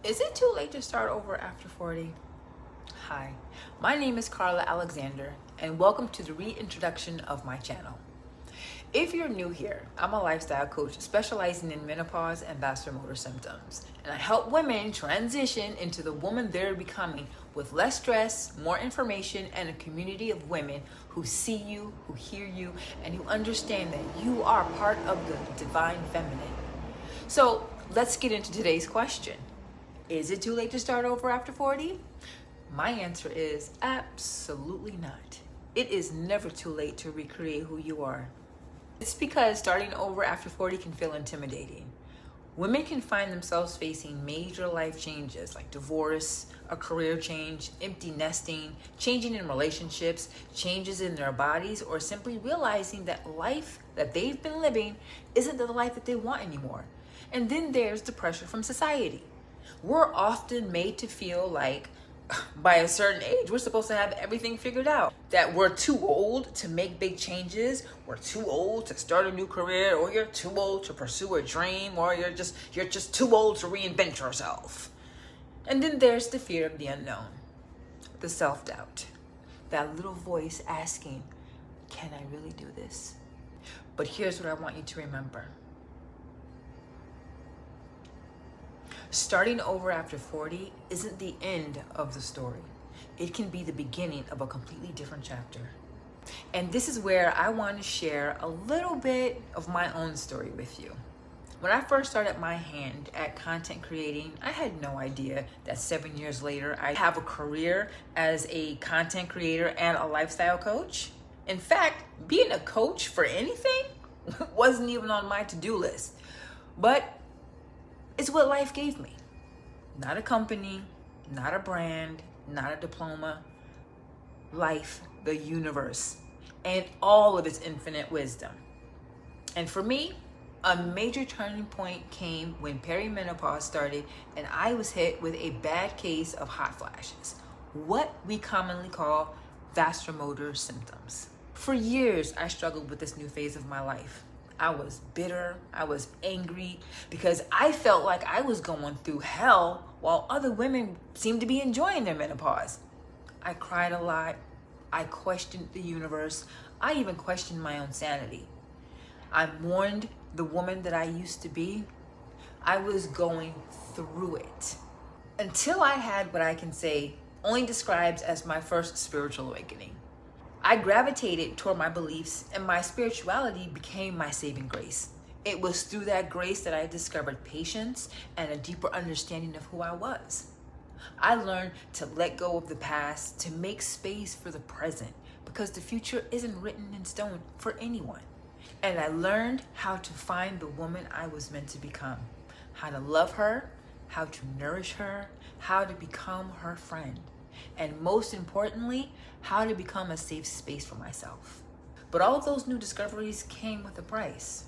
Is it too late to start over after 40? Hi, my name is Carla Alexander, and welcome to the reintroduction of my channel. If you're new here, I'm a lifestyle coach specializing in menopause and vasomotor symptoms, and I help women transition into the woman they're becoming with less stress, more information, and a community of women who see you, who hear you, and who understand that you are part of the divine feminine. So let's get into today's question. Is it too late to start over after 40? My answer is absolutely not. It is never too late to recreate who you are. It's because starting over after 40 can feel intimidating. Women can find themselves facing major life changes like divorce, a career change, empty nesting, changing in relationships, changes in their bodies, or simply realizing that life that they've been living isn't the life that they want anymore. And then there's the pressure from society. We're often made to feel like by a certain age, we're supposed to have everything figured out. That we're too old to make big changes, we're too old to start a new career, or you're too old to pursue a dream, or you're just too old to reinvent yourself. And then there's the fear of the unknown, the self-doubt, that little voice asking, can I really do this? But here's what I want you to remember. Starting over after 40 isn't the end of the story. It can be the beginning of a completely different chapter. And this is where I want to share a little bit of my own story with you. When I first started my hand at content creating, I had no idea that 7 years later, I'd have a career as a content creator and a lifestyle coach. In fact, being a coach for anything wasn't even on my to-do list. But it's what life gave me. Not a company, not a brand, not a diploma. Life, the universe, and all of its infinite wisdom. And for me, a major turning point came when perimenopause started and I was hit with a bad case of hot flashes, what we commonly call vasomotor symptoms. For years, I struggled with this new phase of my life. I was bitter, I was angry, because I felt like I was going through hell while other women seemed to be enjoying their menopause. I cried a lot, I questioned the universe, I even questioned my own sanity. I mourned the woman that I used to be. I was going through it. Until I had what I can say only describes as my first spiritual awakening. I gravitated toward my beliefs and my spirituality became my saving grace. It was through that grace that I discovered patience and a deeper understanding of who I was. I learned to let go of the past, to make space for the present, because the future isn't written in stone for anyone. And I learned how to find the woman I was meant to become, how to love her, how to nourish her, how to become her friend. And most importantly, how to become a safe space for myself. But all of those new discoveries came with a price.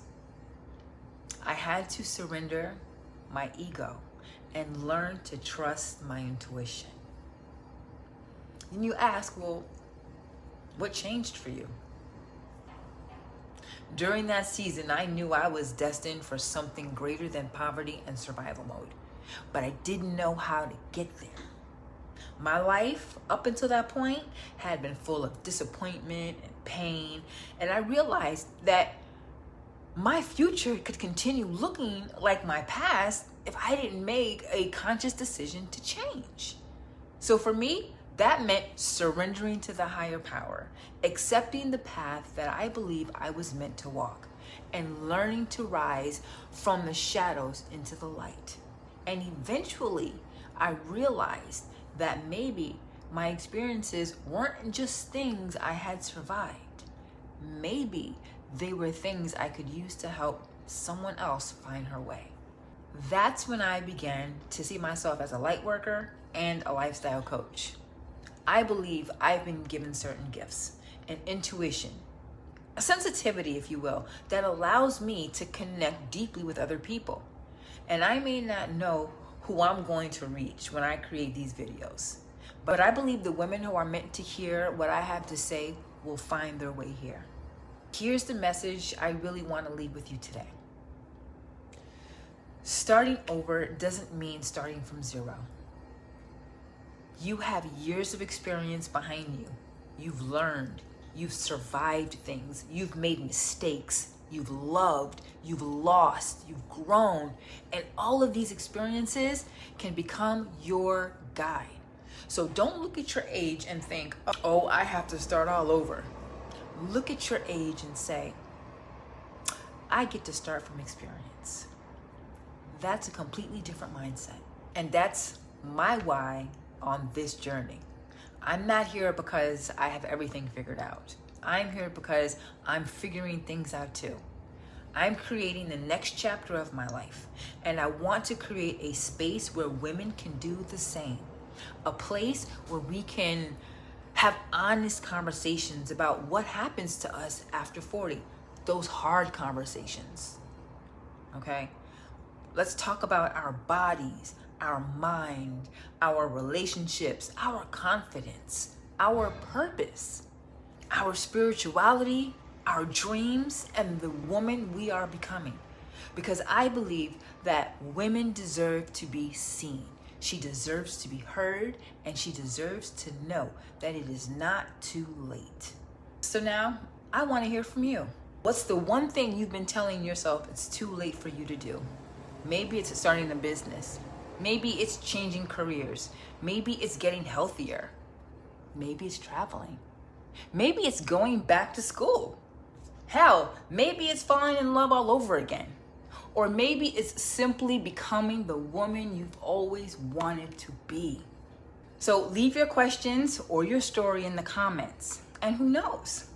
I had to surrender my ego and learn to trust my intuition. And you ask, well, what changed for you? During that season, I knew I was destined for something greater than poverty and survival mode, but I didn't know how to get there. My life, up until that point, had been full of disappointment and pain, and I realized that my future could continue looking like my past if I didn't make a conscious decision to change. So for me, that meant surrendering to the higher power, accepting the path that I believe I was meant to walk, and learning to rise from the shadows into the light. And eventually, I realized that maybe my experiences weren't just things I had survived. Maybe they were things I could use to help someone else find her way. That's when I began to see myself as a light worker and a lifestyle coach. I believe I've been given certain gifts, an intuition, a sensitivity, if you will, that allows me to connect deeply with other people. And I may not know who I'm going to reach when I create these videos, but I believe the women who are meant to hear what I have to say will find their way here. Here's the message I really want to leave with you today. Starting over doesn't mean starting from zero. You have years of experience behind you. You've learned, you've survived things, you've made mistakes, you've loved, you've lost, you've grown, and all of these experiences can become your guide. So don't look at your age and think, oh, I have to start all over. Look at your age and say, I get to start from experience. That's a completely different mindset. And that's my why on this journey. I'm not here because I have everything figured out. I'm here because I'm figuring things out too. I'm creating the next chapter of my life, and I want to create a space where women can do the same. A place where we can have honest conversations about what happens to us after 40. Those hard conversations. Okay? Let's talk about our bodies, our mind, our relationships, our confidence, our purpose, our spirituality, our dreams, and the woman we are becoming. Because I believe that women deserve to be seen. She deserves to be heard, and she deserves to know that it is not too late. So now, I want to hear from you. What's the one thing you've been telling yourself it's too late for you to do? Maybe it's starting a business. Maybe it's changing careers. Maybe it's getting healthier. Maybe it's traveling. Maybe it's going back to school. Hell, maybe it's falling in love all over again. Or maybe it's simply becoming the woman you've always wanted to be. So leave your questions or your story in the comments. And who knows?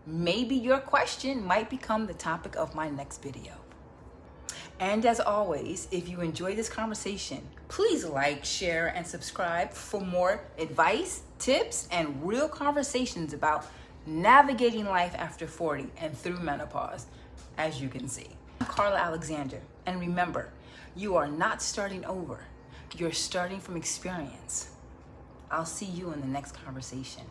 Maybe your question might become the topic of my next video. And as always, if you enjoy this conversation, please like, share, and subscribe for more advice, tips, and real conversations about navigating life after 40 and through menopause, as you can see. I'm Carla Alexander, and remember, you are not starting over. You're starting from experience. I'll see you in the next conversation.